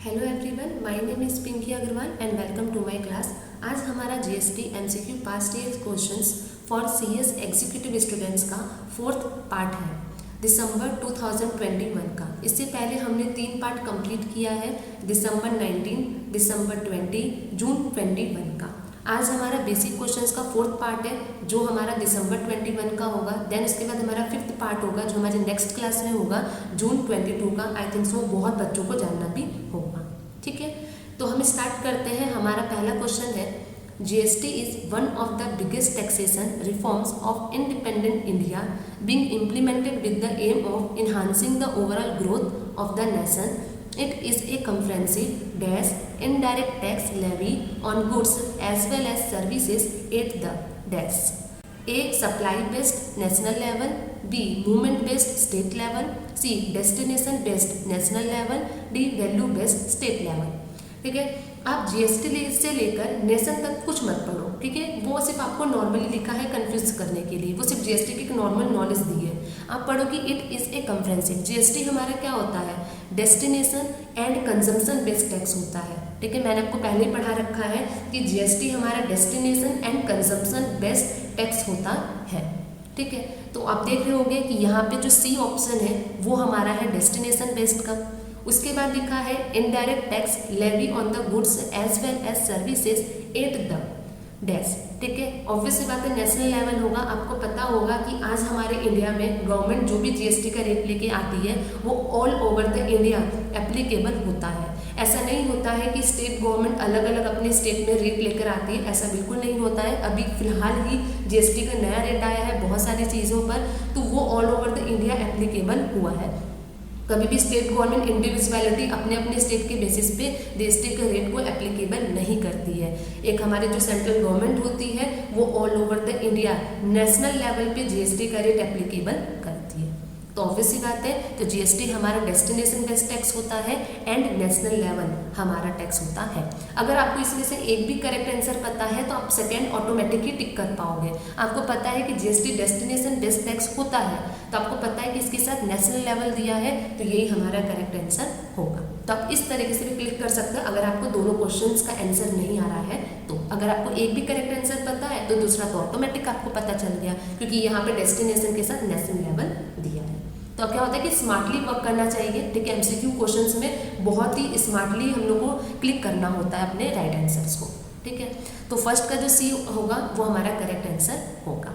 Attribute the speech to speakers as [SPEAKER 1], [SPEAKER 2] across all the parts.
[SPEAKER 1] Hello everyone, my name is Pinky Agarwal and welcome to my class. आज हमारा GST MCQ past year questions for CS executive students का fourth part है, दिसंबर 2021 का। इससे पहले हमने 3 पार्ट कंप्लीट किया है, दिसंबर 19, दिसंबर 20, जून 21 का। आज हमारा बेसिक क्वेश्चंस का फोर्थ पार्ट है जो हमारा दिसंबर 21 का होगा। देन उसके बाद हमारा फिफ्थ पार्ट होगा जो हमारे नेक्स्ट क्लास में होगा जून 22 का। आई थिंक सो बहुत बच्चों को जानना भी होगा। ठीक है, तो हम स्टार्ट करते हैं। हमारा पहला क्वेश्चन है, GST is one of the biggest taxation reforms of independent India being implemented with the aim of enhancing the overall growth of the nation. It is a comprehensive dash indirect tax levy on goods as well as services at the dash. A. Supply based national level. B. Movement based state level. C. Destination based national level. D. Value based state level. ठीक है, आप GST से लेकर nation तक कुछ मत पढ़ो। ठीक है, वो सिर्फ आपको नॉर्मली लिखा है कंफ्यूज करने के लिए, वो सिर्फ जीएसटी की एक नॉर्मल नॉलेज दी है। आप पढ़ो कि it is a comprehensive. GST हमारा क्या होता है, destination and consumption based tax होता है। ठीक है, मैंने आपको पहले ही पढ़ा रखा है कि जीएसटी हमारा destination and consumption based tax होता है। ठीक है, तो आप देख रहे होंगे कि यहाँ पे जो सी ऑप्शन है वो हमारा है डेस्टिनेशन बेस्ड का। उसके बाद लिखा है indirect tax levy on the goods as well as services at the dash. ठीक है, ऑब्वियसली बात है नेशनल लेवल होगा। आपको पता होगा कि आज हमारे इंडिया में गवर्नमेंट जो भी जीएसटी का रेट लेके आती है वो all over the India applicable होता है। ऐसा नहीं होता है कि स्टेट गवर्नमेंट अलग अलग अपने स्टेट में रेट लेकर आती है, ऐसा बिल्कुल नहीं होता है। अभी फिलहाल ही जीएसटी का नया रेट आया है बहुत सारी चीज़ों पर, तो वो all over the India applicable हुआ है। कभी भी स्टेट गवर्नमेंट इंडिविजुअलिटी अपने अपने स्टेट के बेसिस पे जीएसटी के रेट को एप्लीकेबल नहीं करती है। एक हमारे जो सेंट्रल गवर्नमेंट होती है वो all over the India national level पे जीएसटी का रेट एप्लीकेबल करती है। तो ऑब्वियसली बात है, तो जीएसटी हमारा डेस्टिनेशन बेस्ड टैक्स होता है एंड नेशनल लेवल हमारा टैक्स होता है। अगर आपको इसमें से एक भी करेक्ट आंसर पता है तो आप सेकेंड ऑटोमेटिकली टिक कर पाओगे। आपको पता है कि जीएसटी डेस्टिनेशन बेस्ड टैक्स होता है, तो आपको पता है कि इसके साथ नेशनल लेवल दिया है, तो यही हमारा करेक्ट आंसर होगा। तो आप इस तरीके से भी क्लिक कर सकते हो अगर आपको दोनों क्वेश्चंस का आंसर नहीं आ रहा है तो। अगर आपको एक भी करेक्ट आंसर पता है तो दूसरा तो ऑटोमेटिक आपको पता चल गया, क्योंकि यहाँ पे डेस्टिनेशन के साथ नेशनल लेवल दिया है। तो क्या होता है कि स्मार्टली वर्क करना चाहिए। ठीक है, एमसीक्यू क्वेश्चंस में बहुत ही स्मार्टली हम लोग को क्लिक करना होता है अपने राइट आंसर्स को। ठीक है, तो फर्स्ट का जो सी होगा वो हमारा करेक्ट आंसर होगा।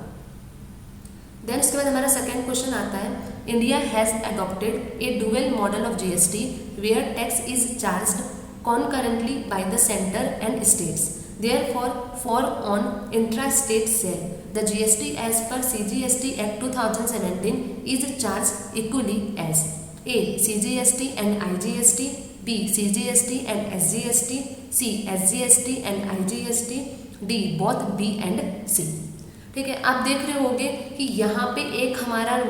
[SPEAKER 1] देन उसके बाद हमारा सेकेंड क्वेश्चन आता है, India has adopted a dual model of GST where tax is charged concurrently by the centre and states. Therefore, for on intra-state sale, the GST as per CGST Act 2017 is charged equally as A. CGST and IGST, B. CGST and SGST, C. SGST and IGST, D. both B and C. ठीक है, आप देख रहे होंगे कि यहाँ पे एक हमारा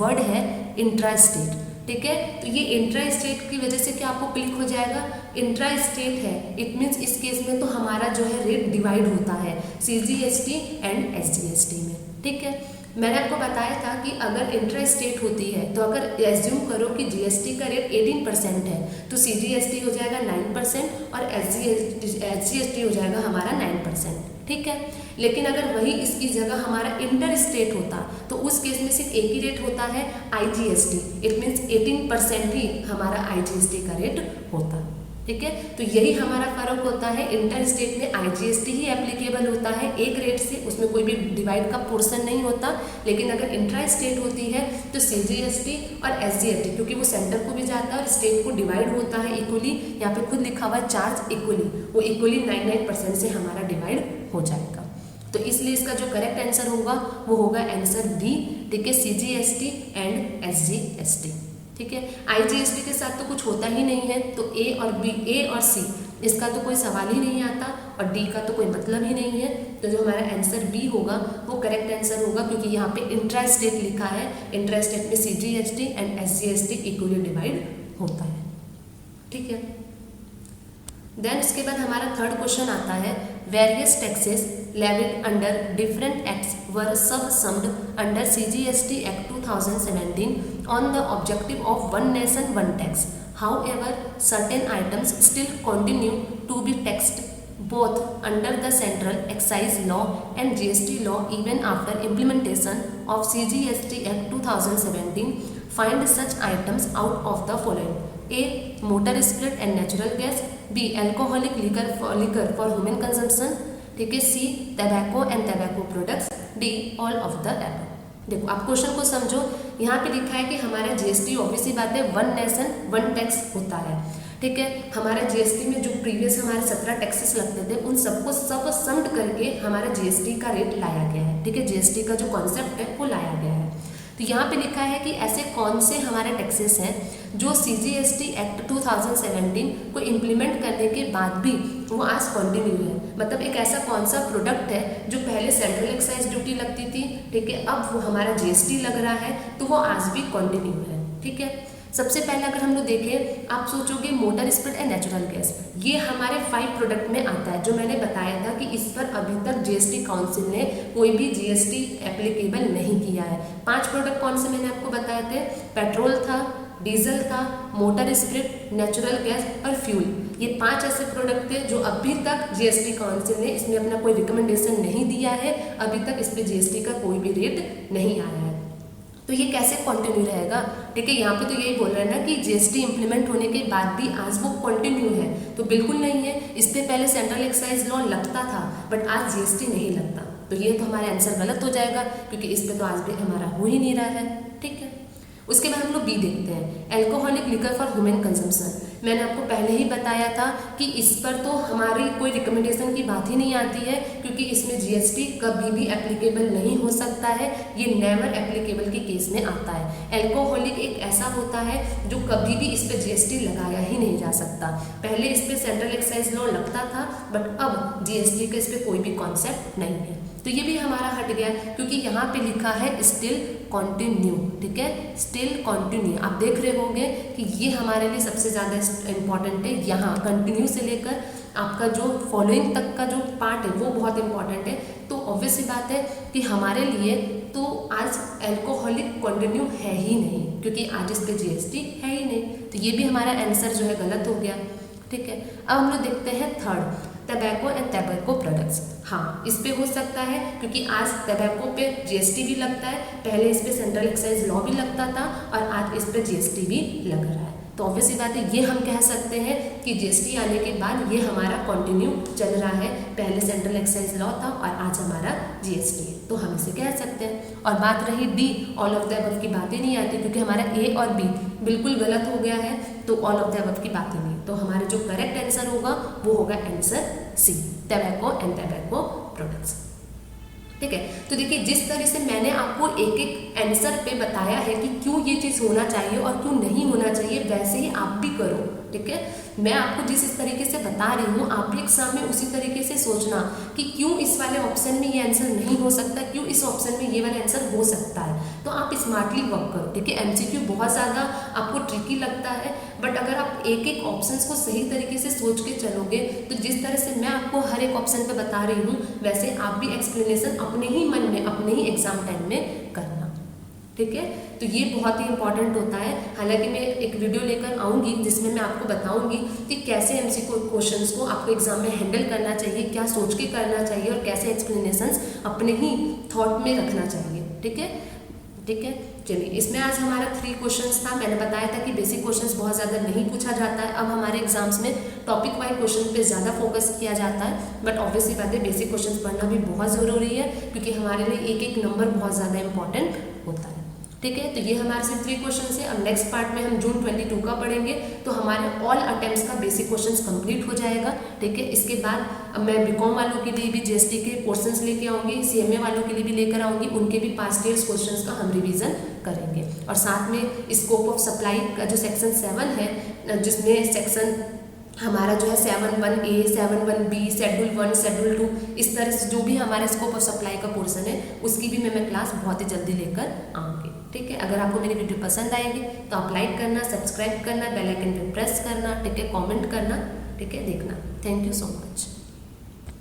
[SPEAKER 1] वर्ड है इंट्रा स्टेट। ठीक है, तो ये इंट्रा स्टेट की वजह से क्या आपको क्लिक हो जाएगा, इंट्रा स्टेट है, इट मीन्स इस केस में तो हमारा जो है रेट डिवाइड होता है सीजीएसटी एंड एसजीएसटी में। ठीक है, मैंने आपको बताया था कि अगर इंट्रा स्टेट होती है तो अगर एज्यूम करो कि जीएसटी का रेट 18% है तो सीजीएसटी हो जाएगा 9% और एसजीएसटी हो जाएगा हमारा 9%। ठीक है, लेकिन अगर वही इसकी जगह हमारा इंटर स्टेट होता तो उस केस में सिर्फ एक ही रेट होता है आईजीएसटी, इट मीन्स 18% ही हमारा आईजीएसटी का रेट होता। ठीक है, तो यही हमारा फर्क होता है। इंटर स्टेट में आईजीएसटी ही एप्लीकेबल होता है एक रेट से, उसमें कोई भी डिवाइड का पोर्शन नहीं होता। लेकिन अगर इंट्रा स्टेट होती है तो सीजीएसटी और एसजीएसटी, क्योंकि वो सेंटर को भी जाता है और स्टेट को डिवाइड होता है इक्वली, यहाँ पे खुद लिखा हुआ है चार्ज इक्वली, वो इक्वली 99% से हमारा डिवाइड हो जाएगा। तो इसलिए इसका जो करेक्ट आंसर होगा वो होगा आंसर बी। ठीक है, सीजीएसटी एंड एसजीएसटी। ठीक है, आईजीएसटी के साथ तो कुछ होता ही नहीं है, तो ए और बी, ए और सी इसका तो कोई सवाल ही नहीं आता और डी का तो कोई मतलब ही नहीं है। तो जो हमारा आंसर बी होगा वो करेक्ट आंसर होगा, क्योंकि यहाँ पे इंट्रा स्टेट लिखा है, इंट्रा स्टेट में CGST and SGST equally divide होता है। ठीक है, देन इसके बाद हमारा थर्ड क्वेश्चन आता है, various taxes levied under different acts were subsumed under CGST Act 2017 on the objective of one nation one tax. However, certain items still continue to be taxed both under the Central Excise Law and GST law even after implementation of CGST Act 2017. Find such items out of the following: A. Motor spirit and natural gas. B. Alcoholic liquor for human consumption. ठीक है. C. Tobacco and tobacco products. D. All of the above. देखो आप question को समझो. यहाँ पे लिखा है कि हमारा जीएसटी ऑब्वियस सी बात है वन नेशन वन टैक्स होता है. ठीक है. हमारा जीएसटी में जो प्रीवियस हमारे 17 टैक्सेस लगते थे उन सबको सब सम्ड करके हमारा जीएसटी का रेट लाया गया है. ठीक है. जीएसटी का जो कॉन्सेप्ट है वो लाया गया है. तो यहाँ पे लिखा है कि ऐसे कौन से हमारे टैक्सेस हैं जो सीजीएसटी एक्ट 2017 को इम्प्लीमेंट करने के बाद भी वो आज कंटिन्यू है. मतलब एक ऐसा कौन सा प्रोडक्ट है जो पहले सेंट्रल एक्साइज ड्यूटी लगती थी, ठीक है, अब वो हमारा जीएसटी लग रहा है, तो वो आज भी कंटिन्यू है. ठीक है. सबसे पहले अगर हम लोग देखें, आप सोचोगे motor spirit and natural gas, ये हमारे 5 प्रोडक्ट में आता है जो मैंने बताया था कि इस पर अभी तक जीएसटी काउंसिल ने कोई भी जीएसटी एप्लीकेबल नहीं किया है. 5 प्रोडक्ट कौन से मैंने आपको बताए थे? पेट्रोल था, डीजल था, मोटर स्पिरिट, नेचुरल गैस और फ्यूल. ये 5 ऐसे प्रोडक्ट थे जो अभी तक जीएसटी काउंसिल ने इसमें अपना कोई रिकमेंडेशन नहीं दिया है. अभी तक इस पर जीएसटी का कोई भी रेट नहीं आया है. तो ये कैसे कंटिन्यू रहेगा? ठीक है. यहाँ पे तो यही बोल रहे हैं ना कि जीएसटी इंप्लीमेंट होने के बाद भी आज वो कंटिन्यू है, तो बिल्कुल नहीं है. इस पे पहले सेंट्रल एक्साइज लॉ लगता था बट आज जीएसटी नहीं लगता. तो ये तो हमारा आंसर गलत हो जाएगा क्योंकि इस पे तो आज भी हमारा हो ही नहीं रहा है. ठीक है. उसके बाद हम लोग बी देखते हैं, alcoholic liquor for human consumption. मैंने आपको पहले ही बताया था कि इस पर तो हमारी कोई रिकमेंडेशन की बात ही नहीं आती है क्योंकि इसमें जीएसटी कभी भी एप्लीकेबल नहीं हो सकता है. ये नेवर एप्लीकेबल के केस में आता है. एल्कोहलिक एक ऐसा होता है जो कभी भी इस पर जीएसटी लगाया ही नहीं जा सकता. पहले इस पर सेंट्रल एक्साइज लॉ लगता था बट अब जीएसटी का इस पर कोई भी कॉन्सेप्ट नहीं है. तो ये भी हमारा हट गया क्योंकि यहाँ पे लिखा है स्टिल कंटिन्यू. ठीक है. Still continue. आप देख रहे होंगे कि ये हमारे लिए सबसे ज़्यादा इम्पॉर्टेंट है. यहाँ कंटिन्यू से लेकर आपका जो फॉलोइंग तक का जो पार्ट है वो बहुत इंपॉर्टेंट है. तो ऑब्वियस सी बात है कि हमारे लिए तो आज एल्कोहलिक कंटिन्यू है ही नहीं क्योंकि आज इस पर जीएसटी है ही नहीं. तो ये भी हमारा आंसर जो है गलत हो गया. ठीक है. अब हम लोग देखते हैं third, tobacco and tobacco products. हाँ, इस पे हो सकता है क्योंकि आज टबैको पे जीएसटी भी लगता है. पहले इस पे सेंट्रल एक्साइज लॉ भी लगता था और आज इस पे जीएसटी भी लग रहा है. तो ऑब्वियसली बात है ये हम कह सकते हैं कि जीएसटी आने के बाद ये हमारा कंटिन्यू चल रहा है. पहले सेंट्रल एक्साइज लॉ था और आज हमारा जीएसटी है, तो हम इसे कह सकते हैं. और बात रही D, all of the above की बातें नहीं आती क्योंकि हमारा ए और बी बिल्कुल गलत हो गया है. तो ऑल ऑफ द अबव की बातें नहीं. तो हमारा जो करेक्ट आंसर होगा वो होगा answer C, tobacco and tobacco products. ठीक है. तो देखिए जिस तरह से मैंने आपको एक एक आंसर पे बताया है कि क्यों ये चीज़ होना चाहिए और क्यों नहीं होना चाहिए, वैसे ही आप भी करो. ठीक है. मैं आपको जिस तरीके से बता रही हूँ आप भी एग्जाम में उसी तरीके से सोचना कि क्यों इस वाले ऑप्शन में ये आंसर नहीं हो सकता, क्यों इस ऑप्शन में ये वाला आंसर हो सकता है. तो आप स्मार्टली वर्क करो. ठीक है. एमसीक्यू बहुत ज़्यादा आपको ट्रिकी लगता है बट अगर आप एक एक ऑप्शंस को सही तरीके से सोच के चलोगे तो जिस तरह से मैं आपको हर एक ऑप्शन पे बता रही हूँ वैसे आप भी एक्सप्लेनेशन अपने ही मन में अपने ही एग्जाम टाइम में करना. ठीक है. तो ये बहुत ही इंपॉर्टेंट होता है. हालांकि मैं एक वीडियो लेकर आऊँगी जिसमें मैं आपको बताऊँगी कि कैसे एमसीक्यू क्वेश्चंस को आपको एग्जाम में हैंडल करना चाहिए, क्या सोच के करना चाहिए और कैसे एक्सप्लेनेशंस अपने ही थॉट में रखना चाहिए. ठीक है. ठीक है. चलिए, इसमें आज हमारा 3 क्वेश्चंस था. मैंने बताया था कि बेसिक क्वेश्चंस बहुत ज़्यादा नहीं पूछा जाता है. अब हमारे एग्जाम्स में टॉपिक वाइज क्वेश्चन पे ज़्यादा फोकस किया जाता है बट ऑब्वियसली बात है बेसिक क्वेश्चंस पढ़ना भी बहुत ज़रूरी है क्योंकि हमारे लिए एक एक नंबर बहुत ज़्यादा इंपॉर्टेंट होता है. ठीक है. तो ये हमारे सिर्फ 3 क्वेश्चन है. अब नेक्स्ट पार्ट में हम जून 22 का पढ़ेंगे तो हमारे ऑल अटेम्प्ट्स का बेसिक क्वेश्चंस कंप्लीट हो जाएगा. ठीक है. इसके बाद अब मैं बीकॉम वालों के लिए भी जीएसटी के पोर्शंस लेके आऊँगी, सीएमए वालों के लिए भी लेकर आऊँगी. उनके भी पास्ट ईयर्स क्वेश्चंस का हम रिवीजन करेंगे और साथ में स्कोप ऑफ सप्लाई का जो सेक्शन 7 है जिसमें सेक्शन हमारा जो है 7(1)A, 7(1)B, शेड्यूल 1, शेड्यूल 2, इस तरह से जो भी हमारे स्कोप ऑफ सप्लाई का पोर्शन है उसकी भी मैं क्लास बहुत ही जल्दी लेकर आऊँगी. ठीक है. अगर आपको मेरी वीडियो पसंद आएगी तो आप लाइक करना, सब्सक्राइब करना, बेल आइकन पे प्रेस करना. ठीक है. कमेंट करना. ठीक है. देखना. Thank you so much.